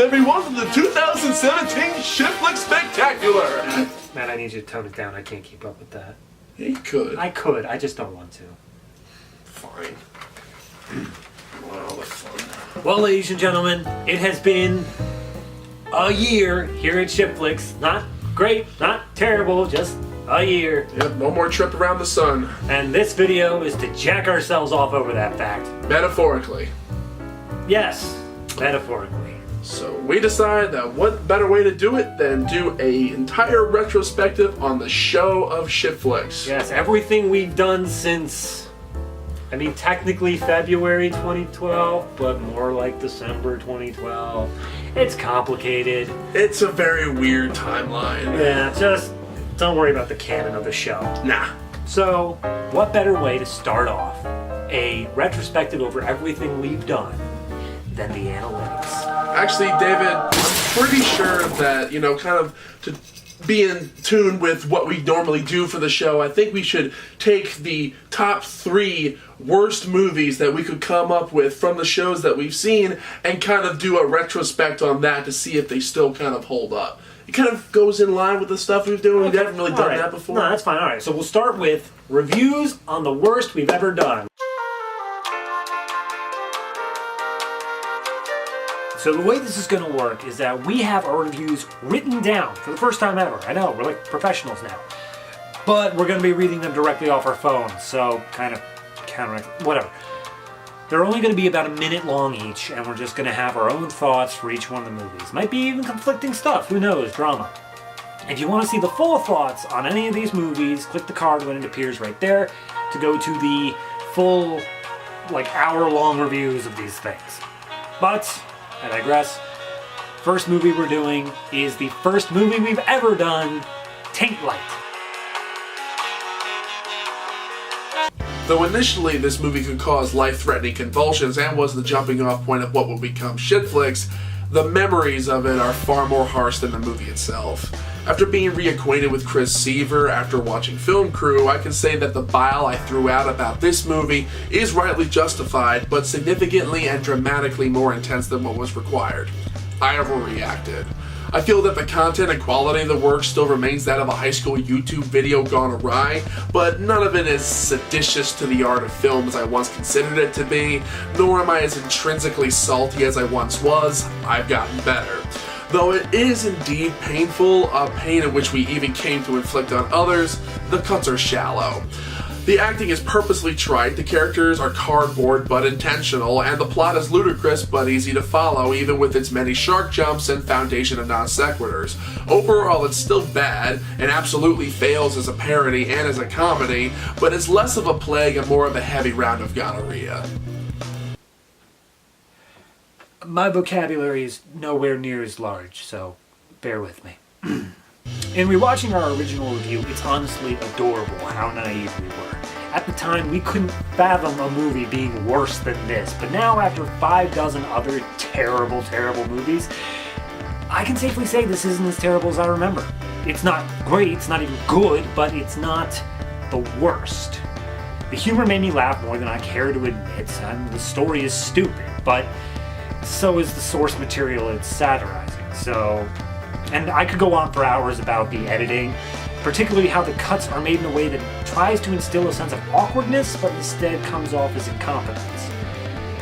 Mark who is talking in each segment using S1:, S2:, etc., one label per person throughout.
S1: everyone to the 2017 ShitFlix Spectacular!
S2: Man, I need you to tone it down. I can't keep up with that.
S1: Yeah, you could.
S2: I could. I just don't want to.
S1: Fine. Well, that's fun.
S2: Well, ladies and gentlemen, it has been a year here at ShitFlix. Not great, not terrible, just a year.
S1: Yep, one more trip around the sun.
S2: And this video is to jack ourselves off over that fact.
S1: Metaphorically.
S2: Yes, metaphorically.
S1: So we decided that what better way to do it than do a entire retrospective on the show of ShitFlix.
S2: Yes, everything we've done since, I mean, technically February 2012, but more like December 2012. It's complicated.
S1: It's a very weird timeline.
S2: Yeah, just don't worry about the canon of the show.
S1: Nah.
S2: So, what better way to start off a retrospective over everything we've done than the analytics?
S1: Actually, David, I'm pretty sure that, kind of to be in tune with what we normally do for the show, I think we should take the top 3 worst movies that we could come up with from the shows that we've seen and kind of do a retrospect on that to see if they still kind of hold up. It kind of goes in line with the stuff we've done.
S2: Okay.
S1: We haven't really done that before.
S2: No, that's fine. All right, so we'll start with reviews on the worst we've ever done. So the way this is going to work is that we have our reviews written down for the first time ever. I know, we're like professionals now. But we're going to be reading them directly off our phones, so kind of counteract, whatever. They're only going to be about a minute long each, and we're just going to have our own thoughts for each one of the movies. Might be even conflicting stuff, who knows, drama. If you want to see the full thoughts on any of these movies, click the card when it appears right there to go to the full, hour-long reviews of these things. But I digress. First movie we're doing is the first movie we've ever done, Tinklight.
S1: Though initially this movie could cause life-threatening convulsions and was the jumping-off point of what would become ShitFlix, the memories of it are far more harsh than the movie itself. After being reacquainted with Chris Seaver after watching Film Crew, I can say that the bile I threw out about this movie is rightly justified, but significantly and dramatically more intense than what was required. I overreacted. I feel that the content and quality of the work still remains that of a high school YouTube video gone awry, but none of it is seditious to the art of film as I once considered it to be, nor am I as intrinsically salty as I once was. I've gotten better. Though it is indeed painful, a pain in which we even came to inflict on others, the cuts are shallow. The acting is purposely trite, the characters are cardboard but intentional, and the plot is ludicrous but easy to follow even with its many shark jumps and foundation of non sequiturs. Overall, it's still bad, and absolutely fails as a parody and as a comedy, but it's less of a plague and more of a heavy round of gonorrhea.
S2: My vocabulary is nowhere near as large, so bear with me. In rewatching our original review, it's honestly adorable how naive we were. At the time, we couldn't fathom a movie being worse than this, but now after 5 dozen other terrible, terrible movies, I can safely say this isn't as terrible as I remember. It's not great, it's not even good, but it's not the worst. The humor made me laugh more than I care to admit, and the story is stupid, but so is the source material it's satirizing, and I could go on for hours about the editing, particularly how the cuts are made in a way that tries to instill a sense of awkwardness, but instead comes off as incompetence.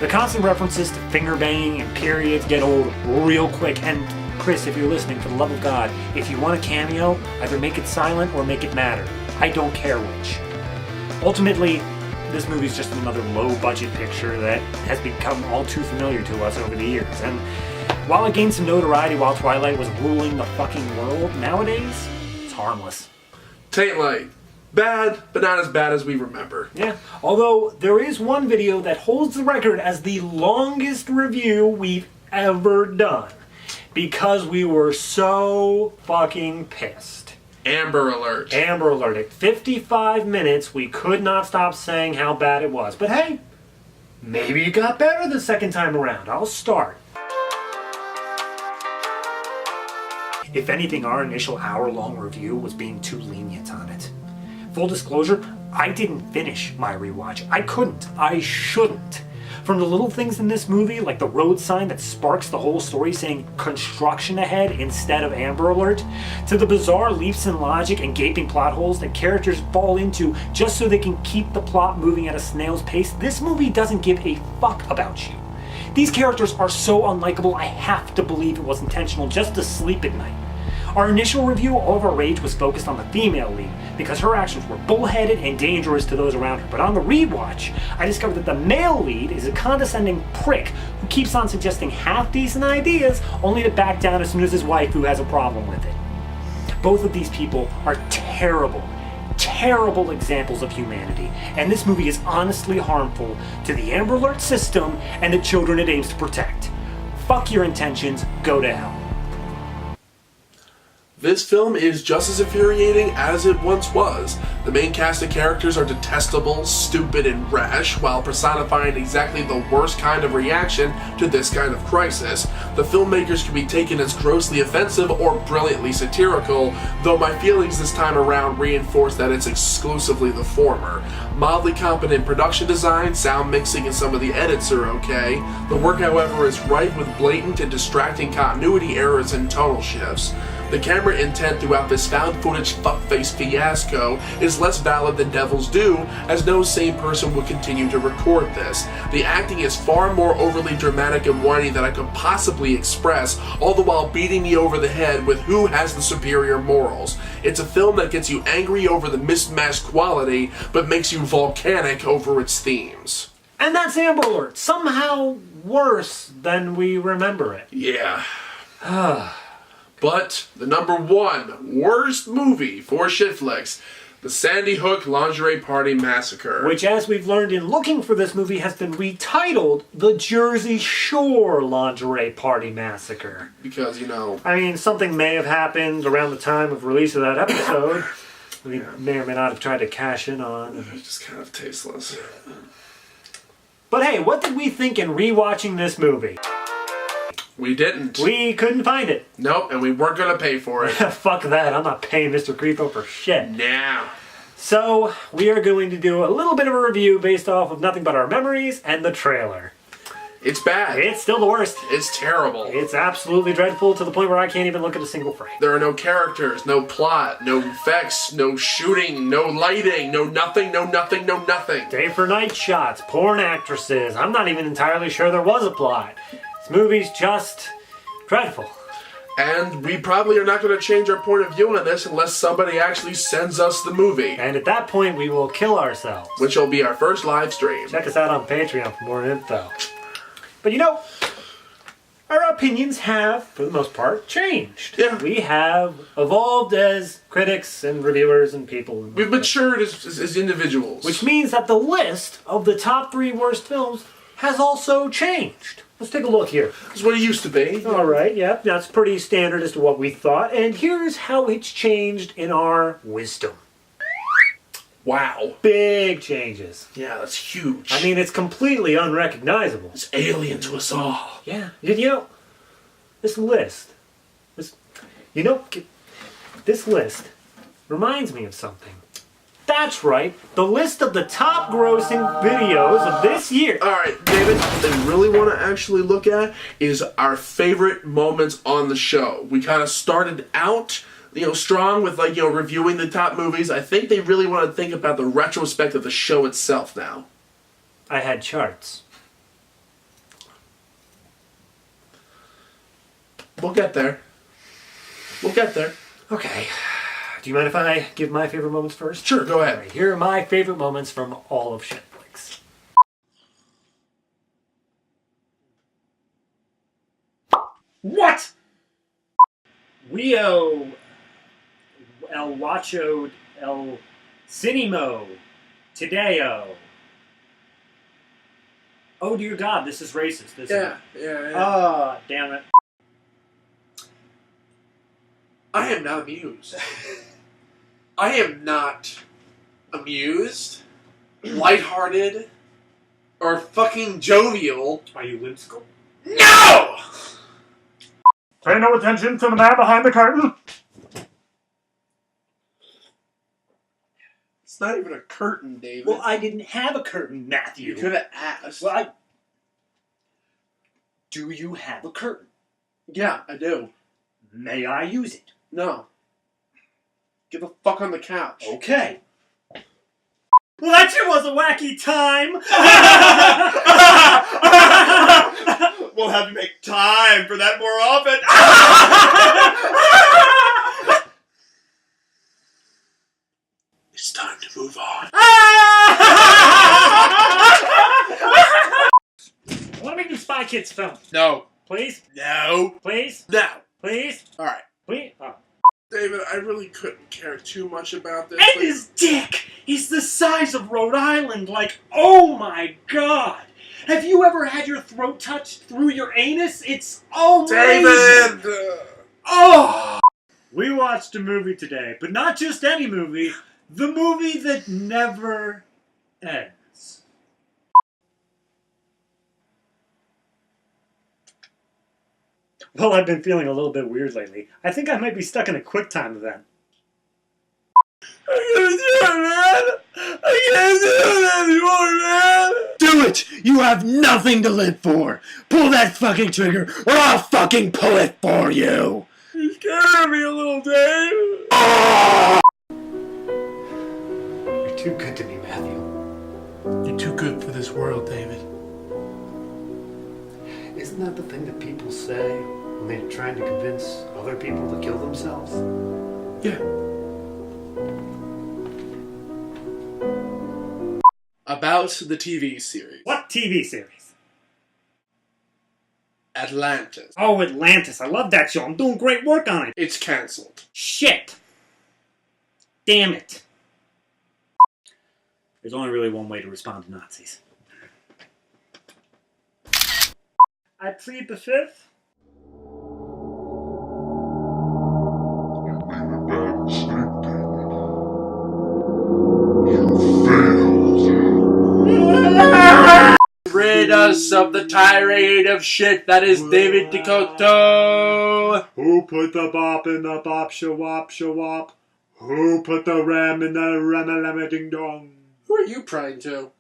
S2: The constant references to finger banging and periods get old real quick, and Chris, if you're listening, for the love of God, if you want a cameo, either make it silent or make it matter. I don't care which. Ultimately, this movie's just another low-budget picture that has become all too familiar to us over the years, and while it gained some notoriety while Twilight was ruling the fucking world, nowadays, it's harmless.
S1: Tinklight. Bad, but not as bad as we remember.
S2: Yeah, although there is one video that holds the record as the longest review we've ever done, because we were so fucking pissed.
S1: Amber Alert.
S2: Amber Alert. At 55 minutes, we could not stop saying how bad it was. But hey, maybe it got better the second time around. I'll start. If anything, our initial hour-long review was being too lenient on it. Full disclosure, I didn't finish my rewatch. I couldn't. I shouldn't. From the little things in this movie, like the road sign that sparks the whole story saying construction ahead instead of Amber Alert, to the bizarre leaps in logic and gaping plot holes that characters fall into just so they can keep the plot moving at a snail's pace, this movie doesn't give a fuck about you. These characters are so unlikable, I have to believe it was intentional just to sleep at night. Our initial review, All of Our Rage, was focused on the female lead because her actions were bullheaded and dangerous to those around her. But on the rewatch, I discovered that the male lead is a condescending prick who keeps on suggesting half-decent ideas only to back down as soon as his wife who has a problem with it. Both of these people are terrible, terrible examples of humanity, and this movie is honestly harmful to the Amber Alert system and the children it aims to protect. Fuck your intentions, go to hell.
S1: This film is just as infuriating as it once was. The main cast of characters are detestable, stupid, and rash, while personifying exactly the worst kind of reaction to this kind of crisis. The filmmakers can be taken as grossly offensive or brilliantly satirical, though my feelings this time around reinforce that it's exclusively the former. Mildly competent production design, sound mixing, and some of the edits are okay. The work, however, is rife with blatant and distracting continuity errors and tonal shifts. The camera intent throughout this found footage fuckface fiasco is less valid than Devil's Due, as no sane person would continue to record this. The acting is far more overly dramatic and whiny than I could possibly express, all the while beating me over the head with who has the superior morals. It's a film that gets you angry over the mismatched quality, but makes you volcanic over its themes.
S2: And that's Amber Alert, somehow worse than we remember it.
S1: Yeah. But the number one worst movie for ShitFlix, the Sandy Hook Lingerie Party Massacre.
S2: Which, as we've learned in looking for this movie, has been retitled the Jersey Shore Lingerie Party Massacre.
S1: Because, you know...
S2: I mean, something may have happened around the time of release of that episode. We may or may not have tried to cash in on.
S1: It's just kind of tasteless.
S2: But hey, what did we think in rewatching this movie?
S1: We didn't.
S2: We couldn't find it.
S1: Nope, and we weren't going to pay for it.
S2: Fuck that. I'm not paying Mr. Creepo for shit.
S1: Nah.
S2: So, we are going to do a little bit of a review based off of nothing but our memories and the trailer.
S1: It's bad.
S2: It's still the worst.
S1: It's terrible.
S2: It's absolutely dreadful to the point where I can't even look at a single frame.
S1: There are no characters, no plot, no effects, no shooting, no lighting, no nothing, no nothing, no nothing.
S2: Day for night shots, porn actresses. I'm not even entirely sure there was a plot. This movie's just dreadful.
S1: And we probably are not going to change our point of view on this unless somebody actually sends us the movie.
S2: And at that point, we will kill ourselves.
S1: Which will be our first live stream.
S2: Check us out on Patreon for more info. But you know, our opinions have, for the most part, changed.
S1: Yeah.
S2: We have evolved as critics and reviewers and people.
S1: We've matured as individuals.
S2: Which means that the list of the top 3 worst films has also changed. Let's take a look here.
S1: That's what it used to be.
S2: All right, yeah, that's pretty standard as to what we thought. And here's how it's changed in our wisdom.
S1: Wow.
S2: Big changes.
S1: Yeah, that's huge.
S2: I mean, it's completely unrecognizable.
S1: It's alien to us all.
S2: Yeah. You know, this list, this list reminds me of something. That's right, the list of the top grossing videos of this year.
S1: Alright, David, what they really want to actually look at is our favorite moments on the show. We kind of started out, strong with, reviewing the top movies. I think they really want to think about the retrospect of the show itself now.
S2: I had charts.
S1: We'll get there. We'll get there.
S2: Okay. Do you mind if I give my favorite moments first?
S1: Sure, go ahead.
S2: All right, here are my favorite moments from all of ShitFlix. What? Rio El Wacho El Cinemo Tadeo. Oh dear God, this is racist, isn't it?
S1: Yeah.
S2: Oh, damn it.
S1: I am not amused. I am not amused, lighthearted, or fucking jovial.
S2: Are you whimsical?
S1: No!
S2: Pay no attention to the man behind the curtain.
S1: It's not even a curtain, David.
S2: Well, I didn't have a curtain, Matthew.
S1: You could have asked.
S2: Well, Do you have a curtain?
S1: Yeah, I do.
S2: May I use it?
S1: No. Get the fuck on the couch.
S2: Okay. Well, that sure was a wacky time!
S3: We'll have to make time for that more often.
S1: It's time to move on.
S2: I want to make you Spy Kids film.
S1: No.
S2: Please?
S1: No.
S2: Please?
S1: No.
S2: Please?
S1: Alright.
S2: Please? Oh.
S1: David, I really couldn't care too much about this.
S2: And his dick is the size of Rhode Island. Like, oh my god. Have you ever had your throat touched through your anus? It's amazing.
S1: David!
S2: Oh! We watched a movie today, but not just any movie. The movie that never ends. Well, I've been feeling a little bit weird lately. I think I might be stuck in a QuickTime event.
S1: I can't do it, man! I can't do it anymore, man!
S3: Do it! You have nothing to live for! Pull that fucking trigger, or I'll fucking pull it for you!
S1: You're scaring me a little, Dave!
S2: You're too good to me, Matthew.
S1: You're too good for this world, David.
S2: Isn't that the thing that people say when they're trying to convince other people to kill themselves?
S1: Yeah. About the TV series.
S2: What TV series?
S1: Atlantis.
S2: Oh, Atlantis. I love that show. I'm doing great work on it.
S1: It's cancelled.
S2: Shit. Damn it. There's only really one way to respond to Nazis. I plead the fifth.
S3: Rid us of the tirade of shit that is David Decoto!
S2: Who put the bop in the bop shawop shawop? Who put the ram in the ram ding dong?
S1: Who are you prying to?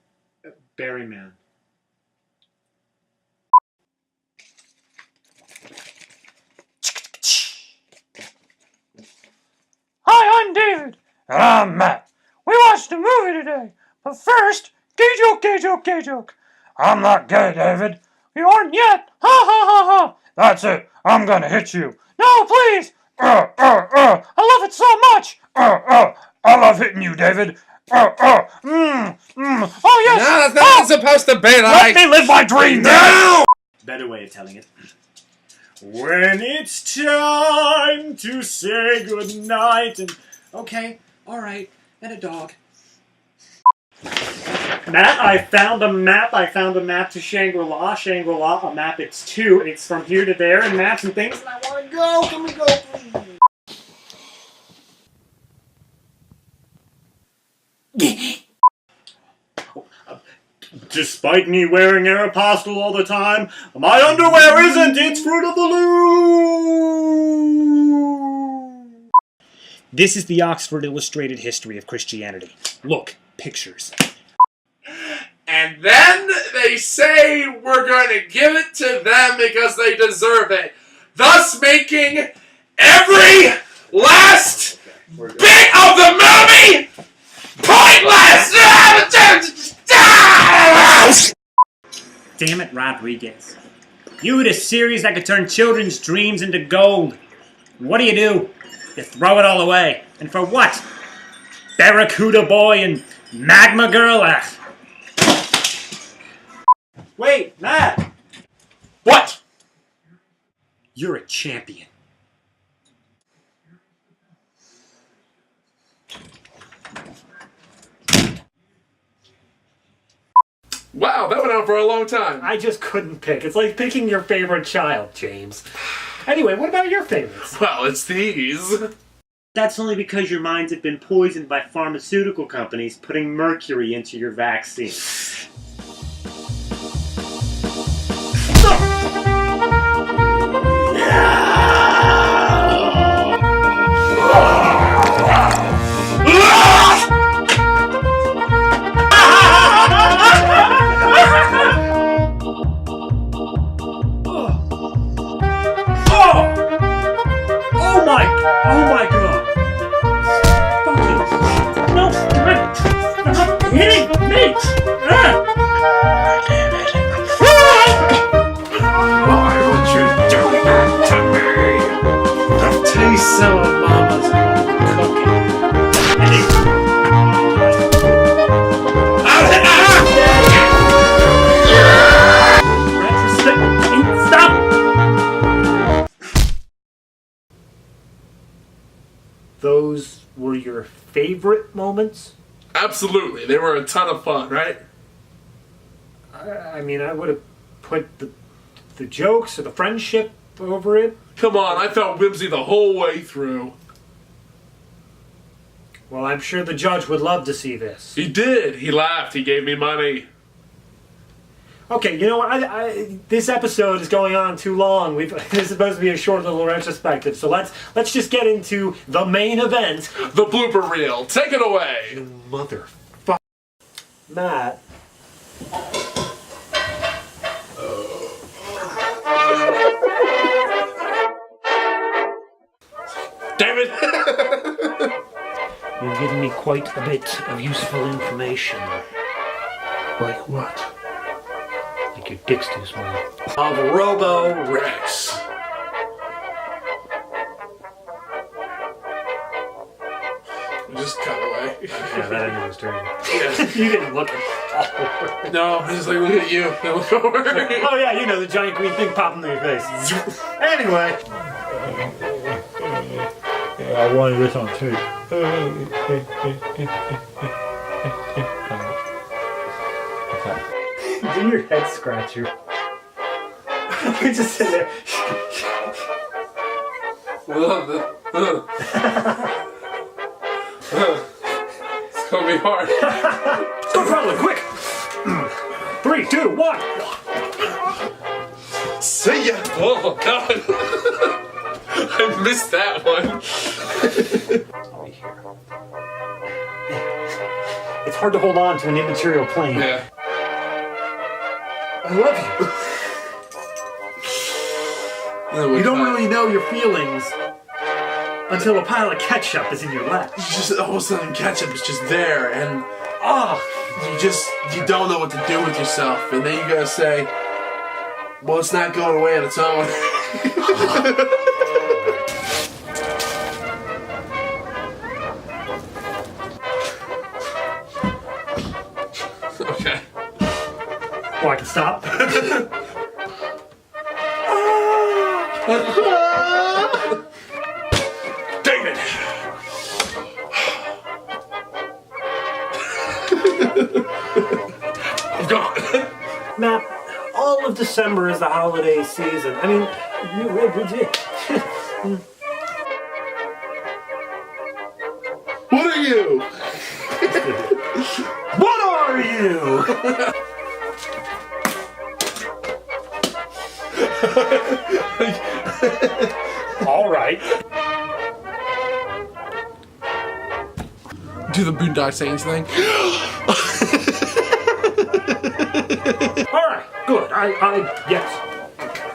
S2: Berryman.
S4: Hi, I'm David. And I'm Matt. We watched a movie today. But first, gay joke. I'm not gay, David. You aren't yet. Ha ha ha ha. That's it. I'm gonna hit you. No, please. I love it so much. I love hitting you, David. Oh, yes.
S1: No, that's not supposed to be
S4: Let
S1: like.
S4: me live my dream,
S1: No!
S2: Better way of telling it. When it's time to say goodnight and... Okay, alright, and a dog. Matt, I found a map. I found a map to Shangri-La. Shangri-La, a map, it's 2. It's from here to there, and maps and things, and I want to go. Can we go, please? Despite me wearing Aeropostale all the time, my underwear isn't. It's Fruit of the Loom. This is the Oxford Illustrated History of Christianity. Look, pictures.
S1: And then they say we're going to give it to them because they deserve it, thus making every last bit of the movie pointless!
S2: Damn it, Rodriguez. You had a series that could turn children's dreams into gold. What do? You throw it all away. And for what? Barracuda Boy and Magma Girl? Wait, Matt!
S1: What?
S2: You're a champion.
S1: Wow, that went on for a long time.
S2: I just couldn't pick. It's like picking your favorite child, James. Anyway, what about your favorites?
S1: Well, it's these.
S2: That's only because your minds have been poisoned by pharmaceutical companies putting mercury into your vaccine. those were your favorite moments?
S1: Absolutely. They were a ton of fun, right?
S2: I mean, I would have put the jokes or the friendship over it.
S1: Come on, I felt whimsy the whole way through.
S2: Well, I'm sure the judge would love to see this.
S1: He did. He laughed. He gave me money.
S2: Okay, you know what? This episode is going on too long. This is supposed to be a short little retrospective, so let's just get into the main event.
S1: The blooper reel. Take it away.
S2: Motherfucker. Matt.
S1: David.
S2: You've given me quite a bit of useful information.
S1: Like what?
S2: Like your dick's too small. Of Robo
S1: Rex. Just cut away.
S2: Yeah, that ended was turn.
S1: Yeah.
S2: You didn't look at
S1: No, I just like look at you and look over.
S2: Oh yeah, you know, the giant green thing popping in your face. Anyway.
S4: I wanted this on tape.
S2: Do your head scratcher. You just sit there.
S1: It's gonna be hard.
S2: Go traveling, quick! 3, 2, 1!
S1: See ya! Oh god! I missed that one.
S2: It's hard to hold on to an immaterial plane.
S1: Yeah.
S2: I love you. You don't really know your feelings until a pile of ketchup is in your lap.
S1: You just all of a sudden ketchup is just there, and you don't know what to do with yourself, and then you gotta say, well, it's not going away on its own. Okay.
S2: Oh, I can stop.
S1: David! I'm gone.
S2: Matt, all of December is the holiday season. I mean,
S1: What are you?
S2: what are you? All right.
S1: Do the Boondock Saints thing.
S2: All right. Good. Yes.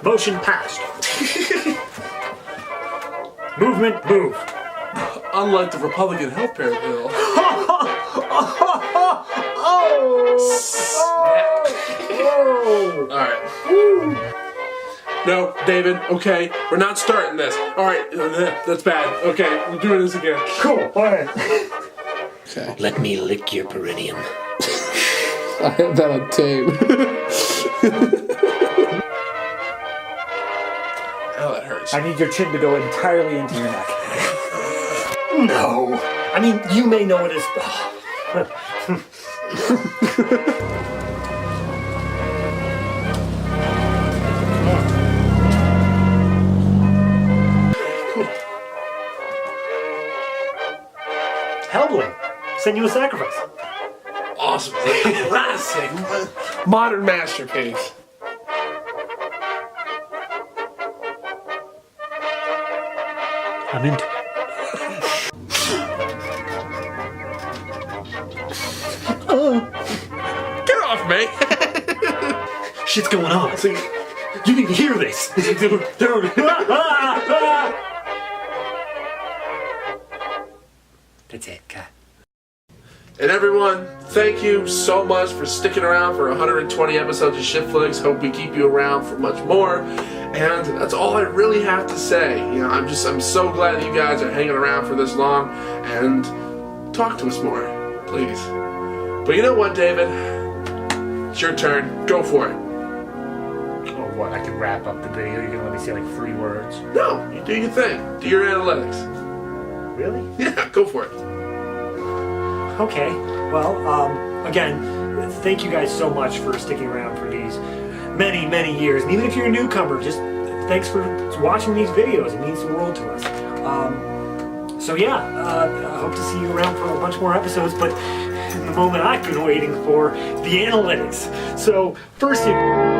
S2: Motion passed. Movement moved.
S1: Unlike the Republican health care bill. Alright. No, David, okay, we're not starting this. Alright, that's bad. Okay, we're doing this again.
S2: Cool. All right.
S1: Okay.
S3: Let me lick your perineum.
S1: I have that on tape. Oh, that hurts.
S2: I need your chin to go entirely into your neck. No. I mean, you may know it as... Hellboy. Send you a sacrifice.
S1: Awesome. Classic. Modern masterpiece.
S2: I'm into it.
S1: Get off me.
S2: Shit's going on. You need to hear this. Dude. That's it, cut.
S1: And everyone, thank you so much for sticking around for 120 episodes of ShitFlix. Hope we keep you around for much more. And that's all I really have to say. You know, I'm so glad that you guys are hanging around for this long, and talk to us more, please. But you know what, David? It's your turn. Go for it.
S2: Oh, what? I can wrap up the video. You're gonna let me say like 3 words.
S1: No, you do your thing. Do your analytics.
S2: Really?
S1: Yeah, go for it.
S2: Okay. Well, again, thank you guys so much for sticking around for these many, many years. And even if you're a newcomer, just thanks for watching these videos. It means the world to us. So yeah, I hope to see you around for a bunch more episodes, but in the moment I've been waiting for, the analytics. So first you...